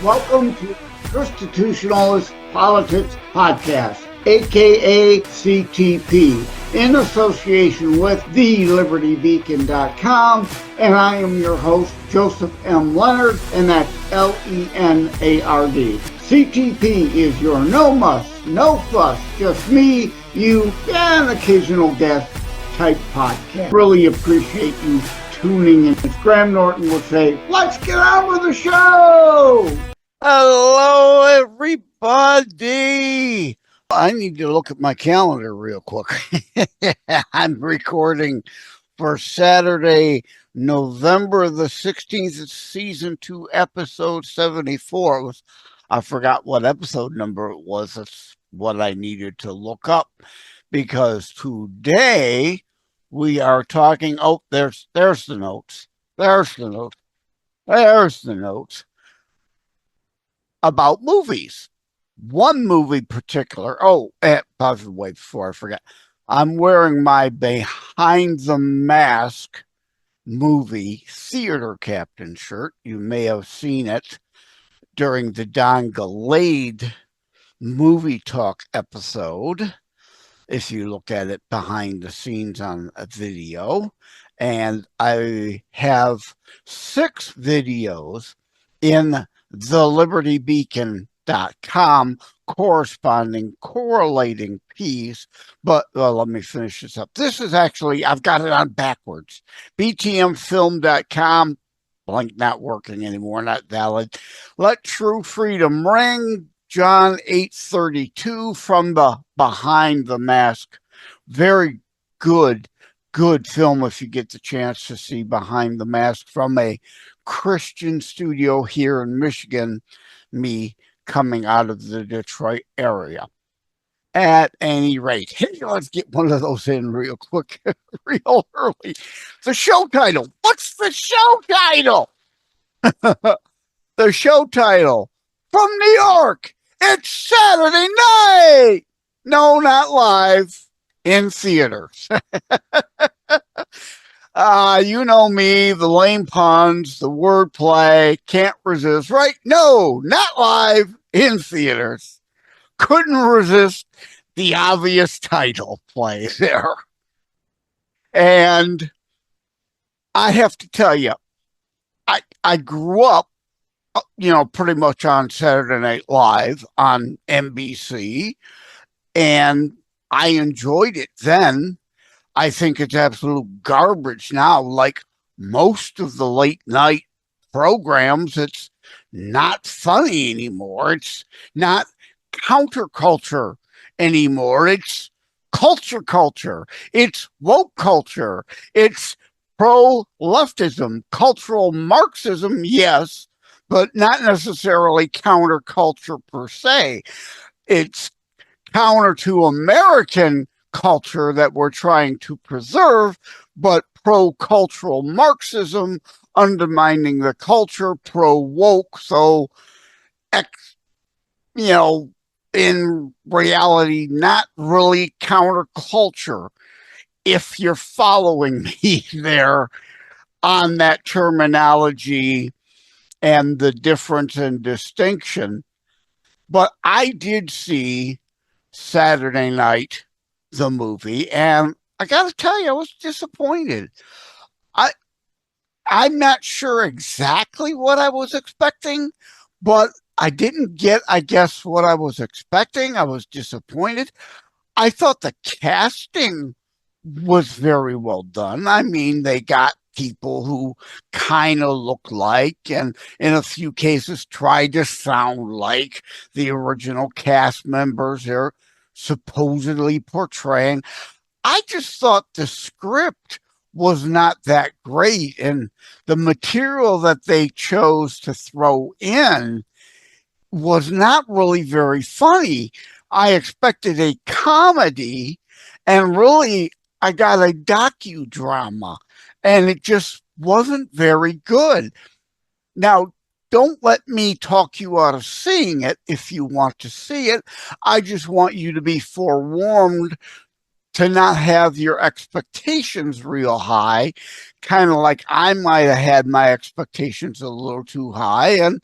Welcome to ChristiTutionalist Politics Podcast, aka CTP, in association with TheLibertyBeacon.com, and I am your host, Joseph M. Leonard, and that's Leonard. CTP is your no muss, no fuss, just me, you, and occasional guest type podcast. Really appreciate you tuning in. As Graham Norton would say, let's get on with the show! Hello, everybody. I need to look at my calendar real quick. I'm recording for Saturday, November the 16th, it's season 2, episode 74. I forgot what episode number it was. That's what I needed to look up, because today we are talking. Oh, there's the notes. There's the notes about movies. One movie particular. By the way, before I forget, I'm wearing my Behind the Mask movie theater captain shirt. You may have seen it during the Don Gallade movie talk episode, if you look at it behind the scenes on a video. And I have 6 videos in TheLibertyBeacon.com correlating piece. But let me finish this up. This is actually, I've got it on backwards. BTMfilm.com, blank not working anymore, not valid. Let True Freedom Ring, John 8:32 from the Behind the Mask. Very good film if you get the chance to see Behind the Mask from a Christian studio here in Michigan, me coming out of the Detroit area. At any rate, hey, let's get one of those in real quick, real early. The show title. What's the show title? The show title from New York. It's Saturday night. No, not live, in theaters. You know me, the lame puns, the wordplay, can't resist, right? No, not live, in theaters. Couldn't resist the obvious title play there. And I have to tell you, I grew up, pretty much on Saturday Night Live on NBC, and I enjoyed it then. I think it's absolute garbage now. Like most of the late night programs, it's not funny anymore. It's not counterculture anymore. It's culture. It's woke culture. It's pro-leftism, cultural Marxism, yes, but not necessarily counterculture per se. It's counter to American culture that we're trying to preserve, but pro-cultural Marxism, undermining the culture, pro-woke. So, in reality, not really counterculture, if you're following me there on that terminology and the difference and distinction. But I did see Saturday Night, the movie, and I got to tell you, I was disappointed. I'm not sure exactly what I was expecting, but I didn't get, I guess, what I was expecting. I was disappointed. I thought the casting was very well done. I mean, they got people who kind of look like, and in a few cases tried to sound like, the original cast members they're supposedly portraying. I just thought the script was not that great, and the material that they chose to throw in was not really very funny. I expected a comedy, and really I got a docudrama, and it just wasn't very good. Now, don't let me talk you out of seeing it if you want to see it. I just want you to be forewarned to not have your expectations real high, kind of like I might have had my expectations a little too high. And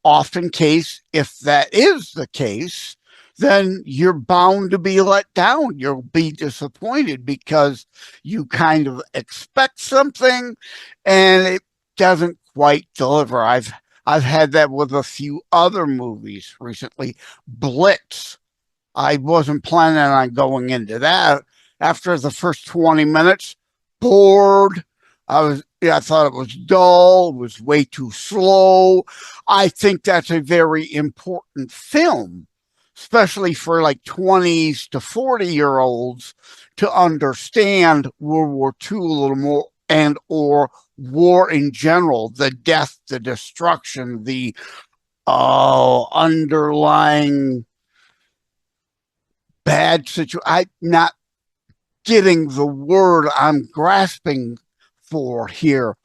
often case, if that is the case, then you're bound to be let down. You'll be disappointed because you kind of expect something and it doesn't quite deliver. I've had that with a few other movies recently. Blitz. I wasn't planning on going into that. After the first 20 minutes, bored. I thought it was dull. It was way too slow. I think that's a very important film, especially for like 20s to 40-year-olds to understand World War II a little more, and or war in general, the death, the destruction, the underlying bad situation. I'm not getting the word I'm grasping for here,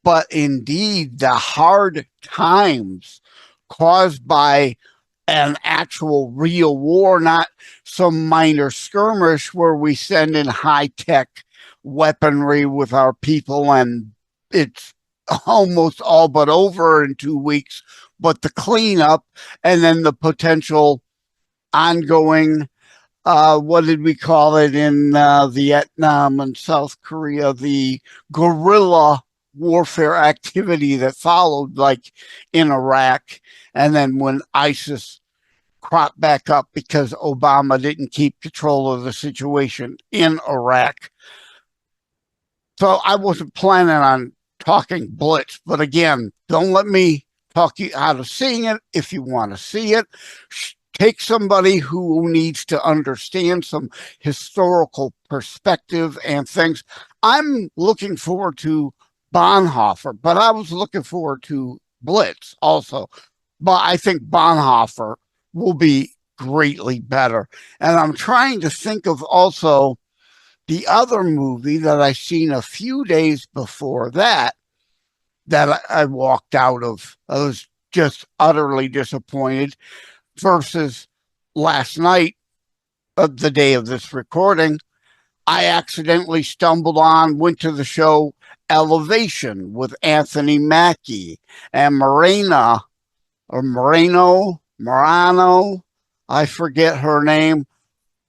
but indeed the hard times caused by an actual real war, not some minor skirmish where we send in high-tech weaponry with our people and it's almost all but over in 2 weeks, but the cleanup and then the potential ongoing, what did we call it in Vietnam and South Korea, the guerrilla warfare activity that followed, like in Iraq, and then when ISIS cropped back up because Obama didn't keep control of the situation in Iraq. So I wasn't planning on talking Blitz, but again, don't let me talk you out of seeing it. If you want to see it, take somebody who needs to understand some historical perspective and things. I'm looking forward to Bonhoeffer, but I was looking forward to Blitz also. But I think Bonhoeffer will be greatly better. And I'm trying to think of also the other movie that I seen a few days before that I walked out of. I was just utterly disappointed, versus last night, of the day of this recording, I accidentally stumbled on, went to the show Elevation with Anthony Mackie and Moreno, I forget her name.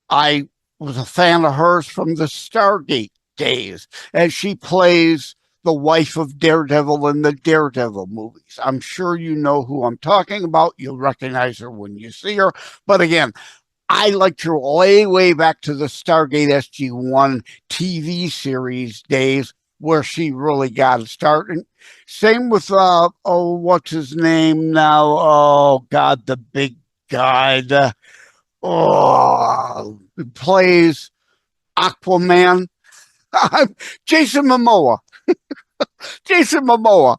I was a fan of hers from the Stargate days, and she plays the wife of Daredevil in the Daredevil movies. I'm sure you know who I'm talking about. You'll recognize her when you see her. But again, I liked her way back to the Stargate SG-1 TV series days where she really got it started. Same with, what's his name now? Oh, God, the big guy. Who plays Aquaman. Jason Momoa. Jason Momoa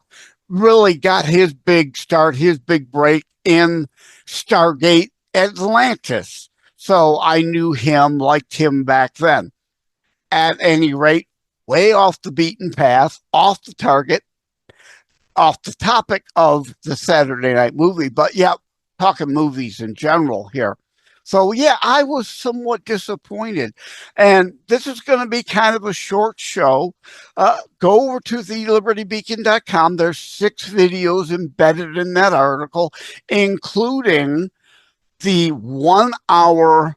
really got his big start, his big break in Stargate Atlantis. So I knew him, liked him back then. At any rate, way off the beaten path, off the target, off the topic of the Saturday night movie, but yeah, talking movies in general here. So yeah, I was somewhat disappointed. And this is going to be kind of a short show. Go over to TheLibertyBeacon.com. There's 6 videos embedded in that article, including the 1-hour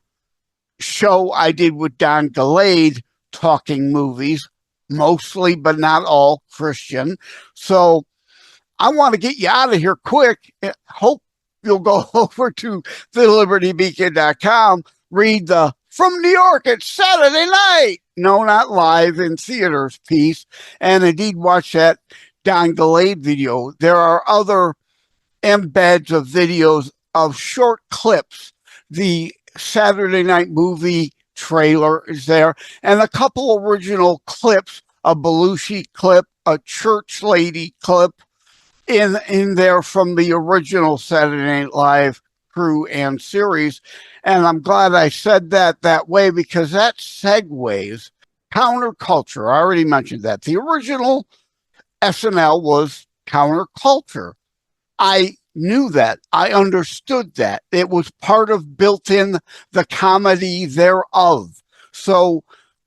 show I did with Don Gallade talking movies, mostly, but not all, Christian. So I want to get you out of here quick. Hope you'll go over to TheLibertyBeacon.com, read the From New York, it's Saturday night. No, not live in theaters piece. And indeed, watch that Don Gallade video. There are other embeds of videos of short clips. The Saturday night movie trailer is there, and a couple original clips, a Belushi clip, a church lady clip, in there from the original Saturday Night Live crew and series. And I'm glad I said that way, because that segues counterculture. I already mentioned that. The original SNL was counterculture. I knew that. I understood that. It was part of built in the comedy thereof. So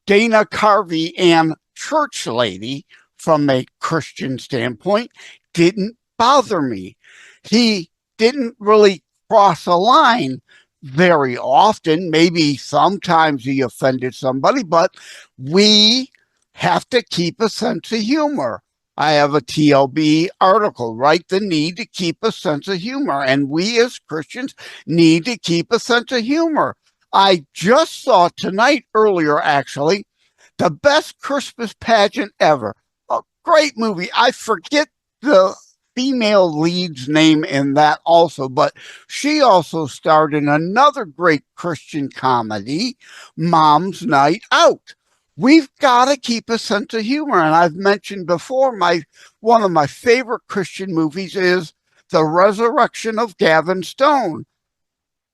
Dana Carvey and Church Lady, from a Christian standpoint, didn't bother me. He didn't really cross a line very often. Maybe sometimes he offended somebody, but we have to keep a sense of humor. I have a TLB article, right? The need to keep a sense of humor. And we as Christians need to keep a sense of humor. I just saw tonight, earlier actually, The Best Christmas Pageant Ever. A great movie. I forget the female lead's name in that also, but she also starred in another great Christian comedy, Mom's Night Out. We've got to keep a sense of humor. And I've mentioned before, one of my favorite Christian movies is The Resurrection of Gavin Stone.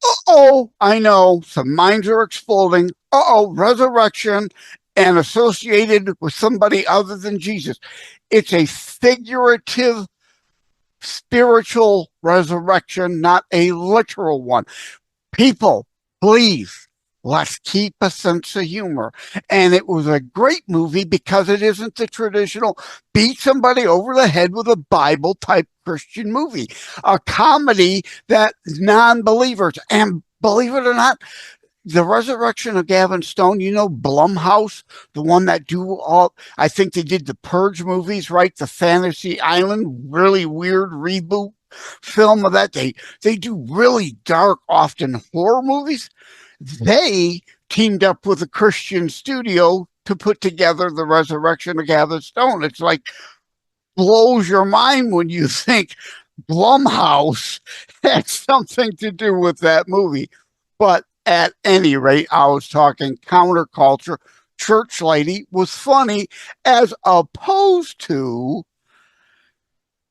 Uh-oh, I know, some minds are exploding. Uh-oh, resurrection and associated with somebody other than Jesus. It's a figurative spiritual resurrection, not a literal one. People, please, let's keep a sense of humor. And it was a great movie because it isn't the traditional beat somebody over the head with a Bible type Christian movie, a comedy that non-believers, and believe it or not, The Resurrection of Gavin Stone, Blumhouse, the one that I think they did the Purge movies, right? The Fantasy Island, really weird reboot film of that. They do really dark, often horror movies. They teamed up with a Christian studio to put together The Resurrection of Gavin Stone. It's like blows your mind when you think Blumhouse had something to do with that movie. But at any rate, I was talking counterculture. Church Lady was funny as opposed to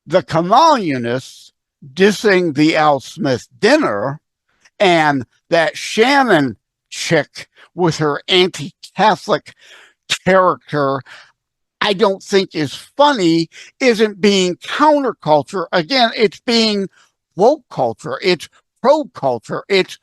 the communists dissing the Al Smith dinner and that Shannon chick with her anti-Catholic character, I don't think is funny, isn't being counterculture. Again, it's being woke culture. It's pro-culture. It's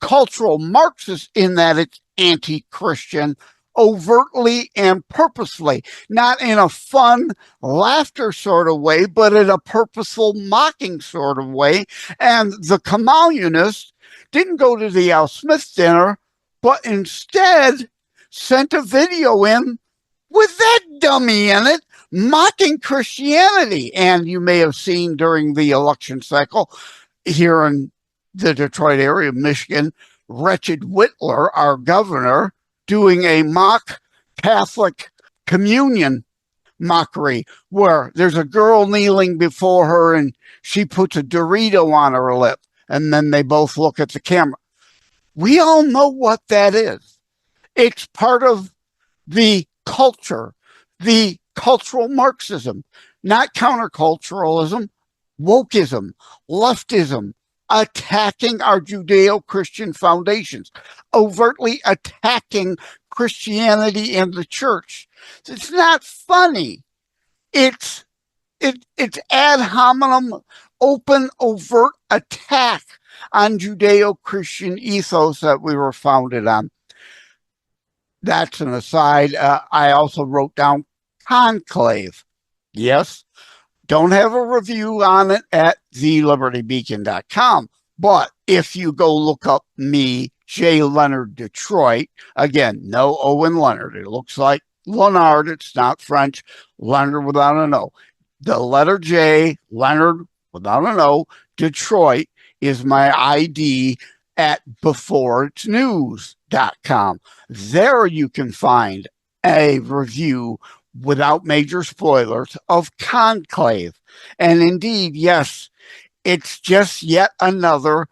cultural Marxist in that it's anti-Christian overtly and purposefully, not in a fun laughter sort of way, but in a purposeful mocking sort of way. And the communists didn't go to the Al Smith dinner, but instead sent a video in with that dummy in it, mocking Christianity. And you may have seen during the election cycle here in the Detroit area of Michigan, Wretched Whitler, our governor, doing a mock Catholic communion mockery where there's a girl kneeling before her and she puts a Dorito on her lip and then they both look at the camera. We all know what that is. It's part of the culture, the cultural Marxism, not counterculturalism, wokeism, leftism, attacking our Judeo-Christian foundations, overtly attacking Christianity and the church. It's not funny. It's ad hominem, open, overt attack on Judeo-Christian ethos that we were founded on. That's an aside. I also wrote down Conclave. Yes, don't have a review on it at TheLibertyBeacon.com. But if you go look up me, J. Leonard Detroit, again, no Owen Leonard. It looks like Leonard. It's not French. Leonard without an O. The letter J, Leonard without an O, Detroit is my ID at beforeitsnews.com. There you can find a review without major spoilers of Conclave. And indeed, yes, it's just yet another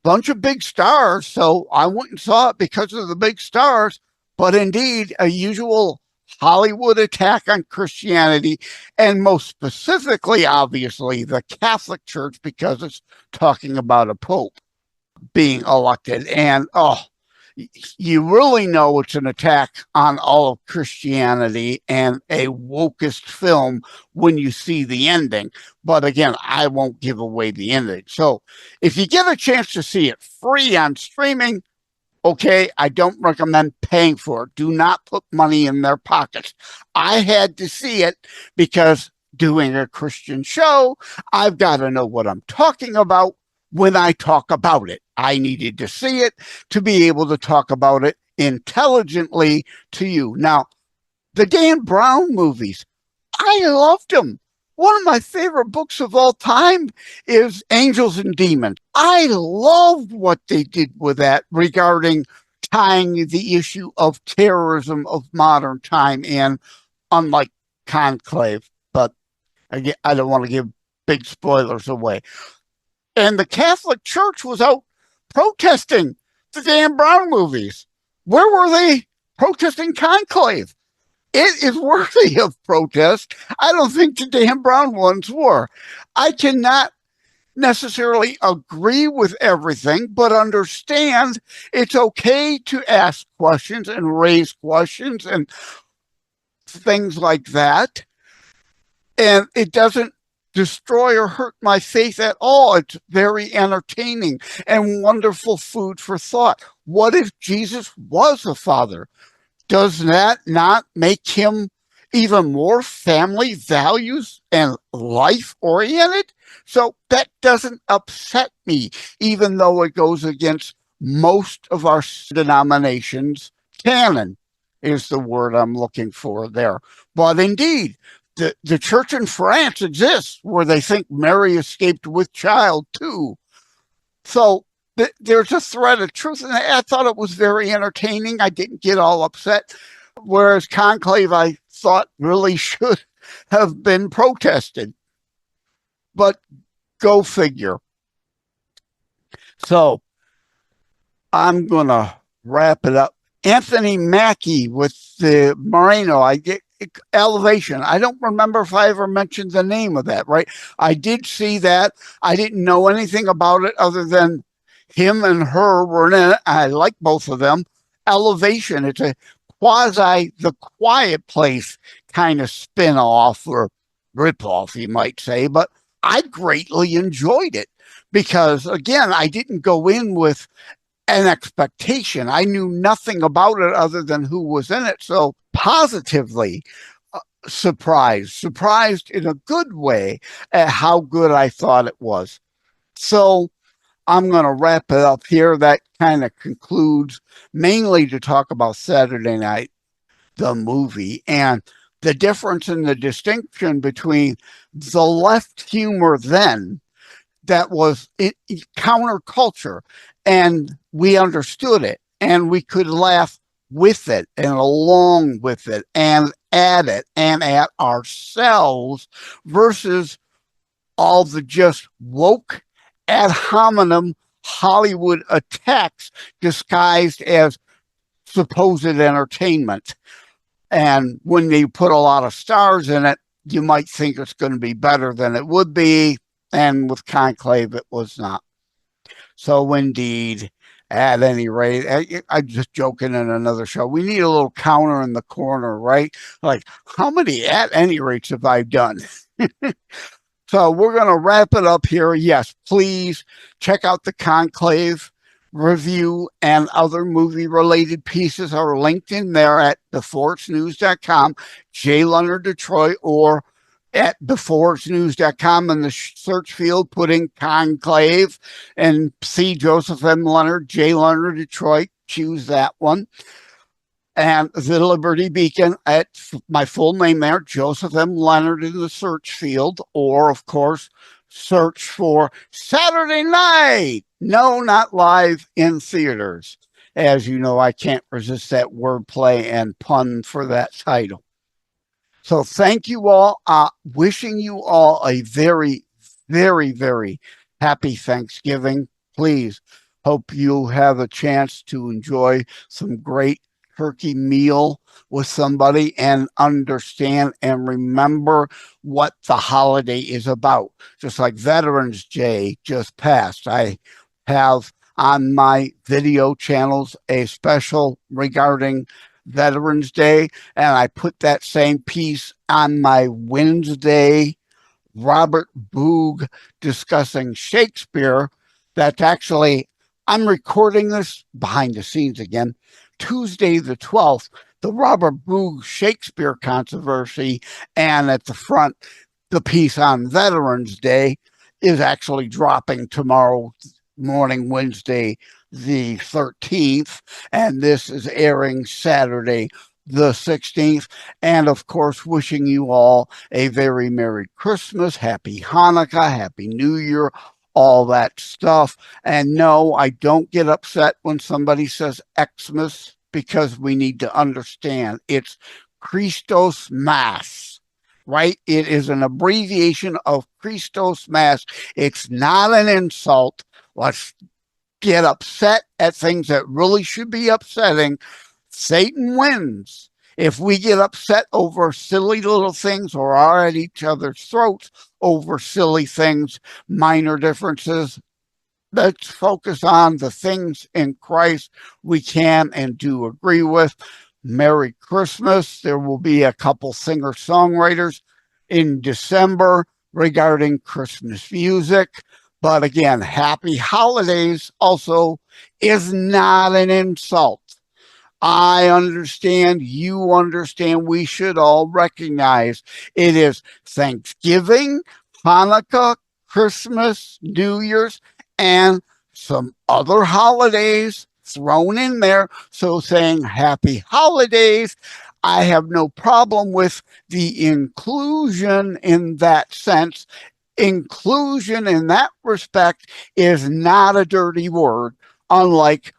bunch of big stars. So I went and saw it because of the big stars, but indeed a usual Hollywood attack on Christianity, and most specifically, obviously, the Catholic Church, because it's talking about a pope being elected. And you really know it's an attack on all of Christianity and a wokest film when you see the ending. But again, I won't give away the ending. So if you get a chance to see it free on streaming, okay, I don't recommend paying for it. Do not put money in their pockets. I had to see it because doing a Christian show, I've got to know what I'm talking about. when I talk about it. I needed to see it to be able to talk about it intelligently to you. Now, the Dan Brown movies, I loved them. One of my favorite books of all time is Angels and Demons. I loved what they did with that regarding tying the issue of terrorism of modern time in, unlike Conclave. But again, I don't want to give big spoilers away. And the Catholic Church was out protesting the Dan Brown movies. Where were they protesting Conclave? It is worthy of protest. I don't think the Dan Brown ones were. I cannot necessarily agree with everything, but understand it's okay to ask questions and raise questions and things like that. And it doesn't destroy or hurt my faith at all. It's very entertaining and wonderful food for thought. What if Jesus was a father? Does that not make him even more family values and life oriented? So that doesn't upset me, even though it goes against most of our denominations. Canon is the word I'm looking for there. But indeed, the church in France exists where they think Mary escaped with child too. So there's a thread of truth, and I thought it was very entertaining. I didn't get all upset, whereas Conclave I thought really should have been protested. But go figure. So I'm going to wrap it up. Anthony Mackie with the Moreno, I get Elevation. I don't remember if I ever mentioned the name of that, right? I did see that. I didn't know anything about it other than him and her were in it. I like both of them. Elevation, it's a quasi The Quiet Place kind of spin-off or rip-off, you might say, but I greatly enjoyed it because, again, I didn't go in with an expectation. I knew nothing about it other than who was in it. So positively surprised in a good way at how good I thought it was. So I'm going to wrap it up here. That kind of concludes mainly to talk about Saturday Night, the movie, and the difference in the distinction between the left humor then that was counterculture, and we understood it, and we could laugh with it and along with it and at it and at ourselves versus all the just woke ad hominem Hollywood attacks disguised as supposed entertainment. And when they put a lot of stars in it, you might think it's going to be better than it would be. And with Conclave, it was not. So indeed, at any rate, I'm just joking in another show. We need a little counter in the corner, right? Like, how many at any rates have I done? So we're going to wrap it up here. Yes, please check out the Conclave review and other movie-related pieces are linked in there at beforeitsnews.com, J. Leonard Detroit, or at beforeitsnews.com in the search field, put in Conclave and see Joseph M. Leonard, J. Leonard Detroit. Choose that one. And the Liberty Beacon at my full name there, Joseph M. Leonard in the search field, or of course, search for Saturday Night. No, not live in theaters. As you know, I can't resist that wordplay and pun for that title. So thank you all. Wishing you all a very, very, very happy Thanksgiving. Please hope you have a chance to enjoy some great turkey meal with somebody and understand and remember what the holiday is about. Just like Veterans Day just passed, I have on my video channels a special regarding Veterans Day, and I put that same piece on my Wednesday Robert Boog discussing Shakespeare. That's actually, I'm recording this behind the scenes again, Tuesday the 12th, the Robert Boog Shakespeare controversy, and at the front, the piece on Veterans Day. is actually dropping tomorrow morning, Wednesday, the 13th, and this is airing Saturday, the 16th. And of course, wishing you all a very Merry Christmas, Happy Hanukkah, Happy New Year, all that stuff. And no, I don't get upset when somebody says Xmas, because we need to understand it's Christos Mass, right? It is an abbreviation of Christos Mass. It's not an insult. Let's get upset at things that really should be upsetting. Satan wins. If we get upset over silly little things or are at each other's throats over silly things, minor differences, let's focus on the things in Christ we can and do agree with. Merry Christmas. There will be a couple singer-songwriters in December regarding Christmas music. But again, happy holidays also is not an insult. I understand, you understand, we should all recognize it is Thanksgiving, Hanukkah, Christmas, New Year's, and some other holidays thrown in there. So saying happy holidays, I have no problem with the inclusion in that sense. Inclusion in that respect is not a dirty word, unlike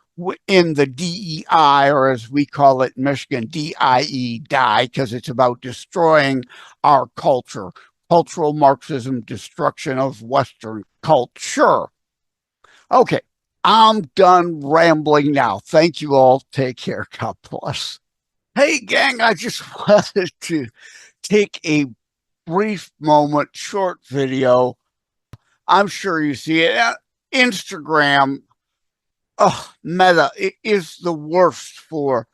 in the DEI, or as we call it in Michigan, DIE, die, because it's about destroying our culture, cultural Marxism, destruction of Western culture. Okay, I'm done rambling now. Thank you all. Take care. God bless. Hey, gang, I just wanted to take a brief moment, short video. I'm sure you see it. Instagram, Meta, it is the worst for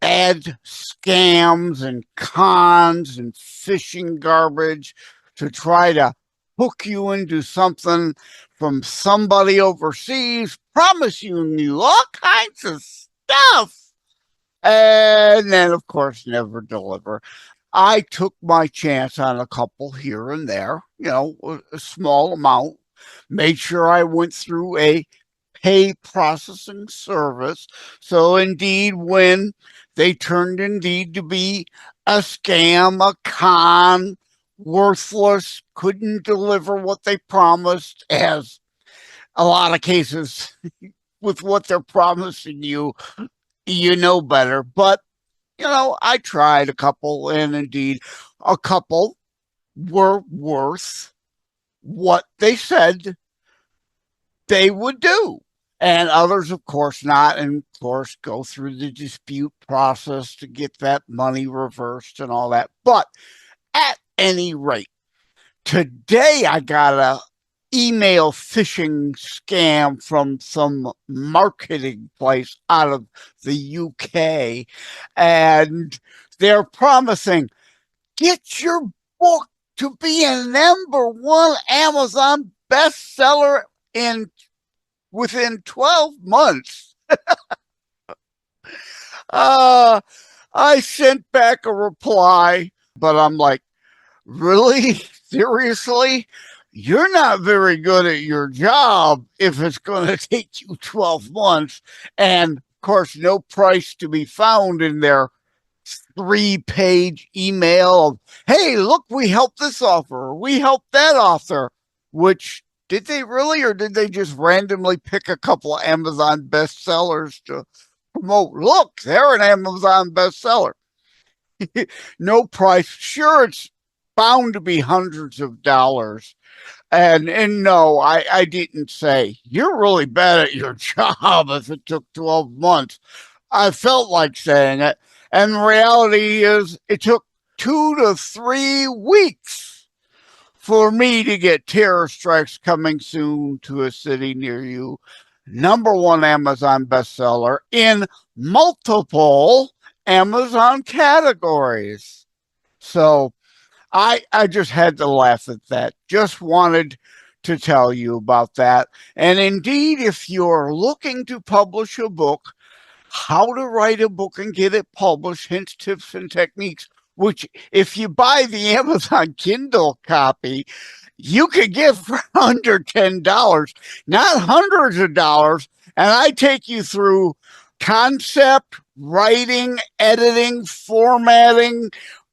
ad scams and cons and phishing garbage to try to hook you into something from somebody overseas, promising you all kinds of stuff, and then, of course, never deliver. I took my chance on a couple here and there, a small amount, made sure I went through a pay processing service. So indeed, when they turned indeed to be a scam, a con, worthless, couldn't deliver what they promised, as a lot of cases with what they're promising you, you know better. But, I tried a couple, and indeed a couple were worth what they said they would do. And others, of course, not, and of course, go through the dispute process to get that money reversed and all that. But at any rate, today I got a email phishing scam from some marketing place out of the UK, and they're promising, get your book to be a #1 Amazon bestseller within 12 months. I sent back a reply, but I'm like, really? Seriously? You're not very good at your job if it's going to take you 12 months. And of course, no price to be found in their 3-page email of, hey, look, we helped this author, we helped that author, which, did they really, or did they just randomly pick a couple of Amazon bestsellers to promote? Look, they're an Amazon bestseller. No price. Sure, it's bound to be hundreds of dollars. And no, I didn't say, you're really bad at your job if it took 12 months. I felt like saying it. And the reality is it took 2 to 3 weeks for me to get Terror Strikes Coming Soon to a City Near You, #1 Amazon bestseller in multiple Amazon categories. So I just had to laugh at that. Just wanted to tell you about that. And indeed, if you're looking to publish a book, how to write a book and get it published, hints, tips, and techniques, which if you buy the Amazon Kindle copy, you could get for under $10, not hundreds of dollars. And I take you through concept, writing, editing, formatting,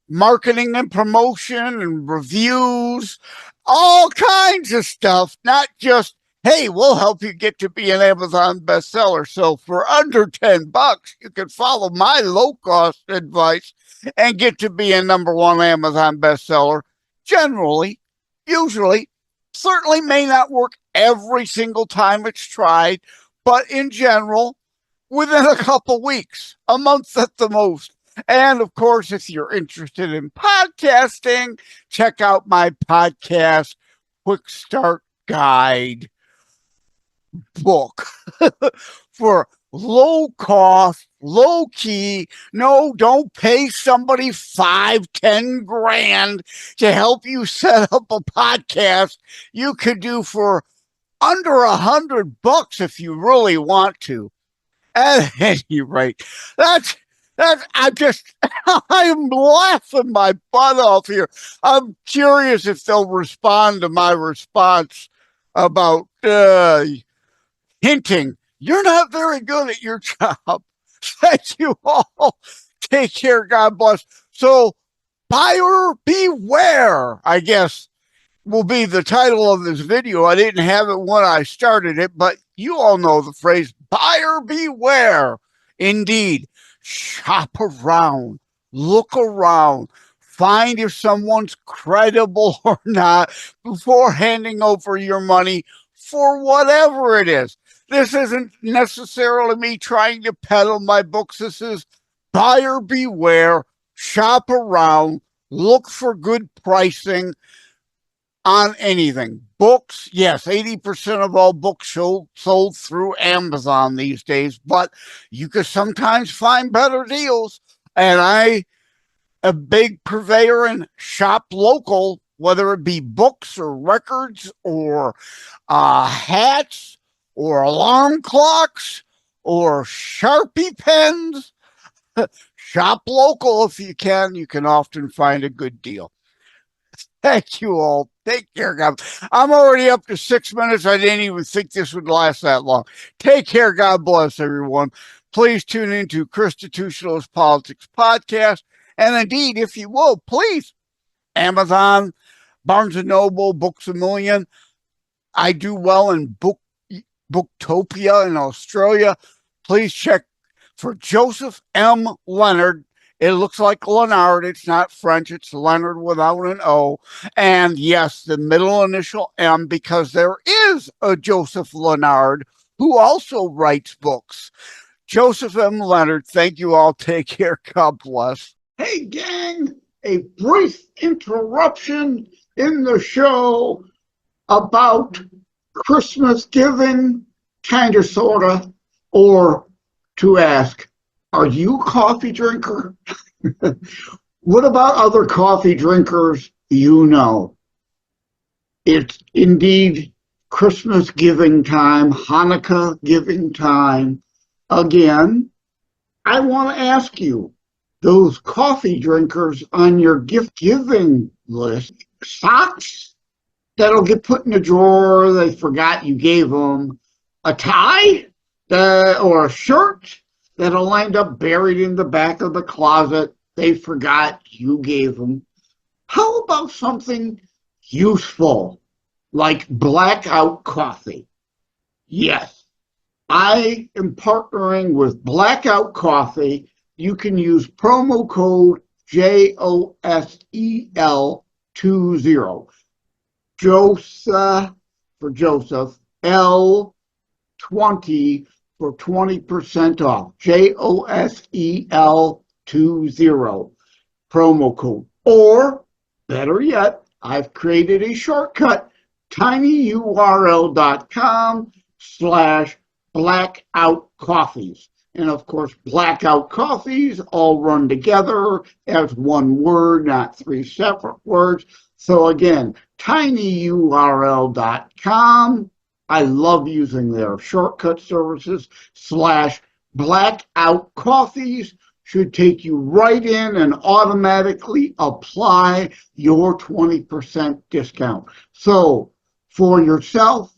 marketing and promotion and reviews, all kinds of stuff, not just, hey, we'll help you get to be an Amazon bestseller. So for under $10, you can follow my low-cost advice and get to be a #1 Amazon bestseller. Generally, usually, certainly may not work every single time it's tried, but in general, within a couple weeks, a month at the most. And of course, if you're interested in podcasting, check out my podcast, Quick Start Guide book for low cost, low key. No, don't pay somebody 5-10 grand to help you set up a podcast you could do for under $100 if you really want to. At any rate, that's I'm laughing my butt off here. I'm curious if they'll respond to my response about hinting you're not very good at your job. Thank you all. Take care. God bless. So, buyer beware, I guess, will be the title of this video. I didn't have it when I started it, but you all know the phrase buyer beware. Indeed, shop around, look around, find if someone's credible or not before handing over your money for whatever it is. This isn't necessarily me trying to peddle my books. This is buyer beware, shop around, look for good pricing on anything. Books, yes, 80% of all books sold through Amazon these days, but you could sometimes find better deals. And I, a big purveyor in shop local, whether it be books or records or hats or alarm clocks or Sharpie pens. Shop local if you can. You can often find a good deal. Thank you all. Take care, God. I'm already up to 6 minutes. I didn't even think this would last that long. Take care. God bless everyone. Please tune into ChristiTutionalist Politics podcast. And indeed, if you will, please, Amazon, Barnes & Noble, Books A Million. I do well in Booktopia in Australia. Please check for Joseph M. Leonard. It looks like Leonard. It's not French. It's Leonard without an O. And yes, the middle initial M, because there is a Joseph Leonard who also writes books. Joseph M. Leonard, thank you all. Take care. God bless. Hey, gang, a brief interruption in the show about Christmas giving, kind of, sort of, or to ask, are you a coffee drinker? What about other coffee drinkers you know? It's indeed Christmas giving time, Hanukkah giving time. Again, I want to ask you, those coffee drinkers on your gift giving list, socks that'll get put in a drawer, they forgot you gave them, a tie or a shirt that'll end up buried in the back of the closet, they forgot you gave them. How about something useful like blackout coffee? Yes, I am partnering with Blackout Coffee. You can use promo code JOSEL20, Joseph for Joseph, L20 for 20% off. JOSEL20 promo code. Or better yet, I've created a shortcut, tinyurl.com/blackout coffees. And of course, Blackout Coffees all run together as one word, not three separate words. So again, tinyurl.com. I love using their shortcut services /blackout coffees should take you right in and automatically apply your 20% discount. So for yourself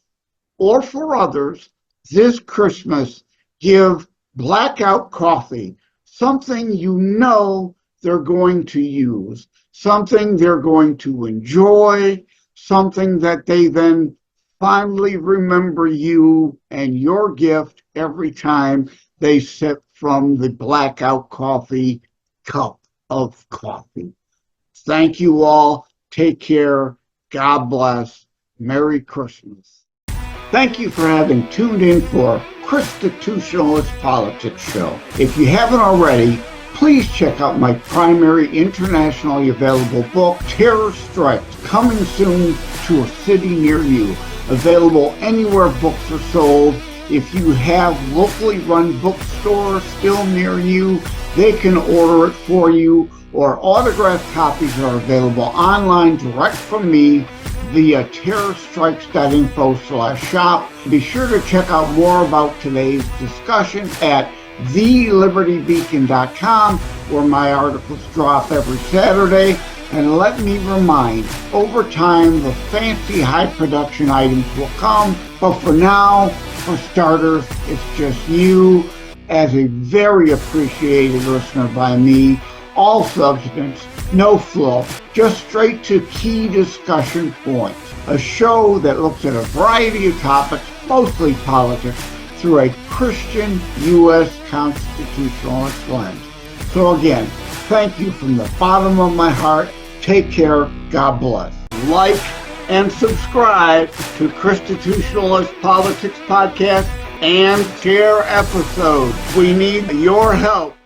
or for others, this Christmas, give Blackout Coffee something you know they're going to use, something they're going to enjoy, something that they then fondly remember you and your gift every time they sip from the Blackout Coffee cup of coffee. Thank you all. Take care. God bless. Merry Christmas. Thank you for having tuned in for ChristiTutionalist Politics Show. If you haven't already, please check out my primary internationally available book, Terror Strikes, coming soon to a city near you. Available anywhere books are sold. If you have locally run bookstores still near you, they can order it for you, or autographed copies are available online direct from me via terrorstrikes.info/shop. Be sure to check out more about today's discussion at TheLibertyBeacon.com, where my articles drop every Saturday. And let me remind, over time, the fancy high production items will come. But for now, for starters, it's just you as a very appreciated listener by me. All substance, no fluff, just straight to key discussion points. A show that looks at a variety of topics, mostly politics, through a Christian U.S. constitutionalist lens. So again, thank you from the bottom of my heart. Take care. God bless. Like and subscribe to ChristiTutionalist Politics Podcast and share episodes. We need your help.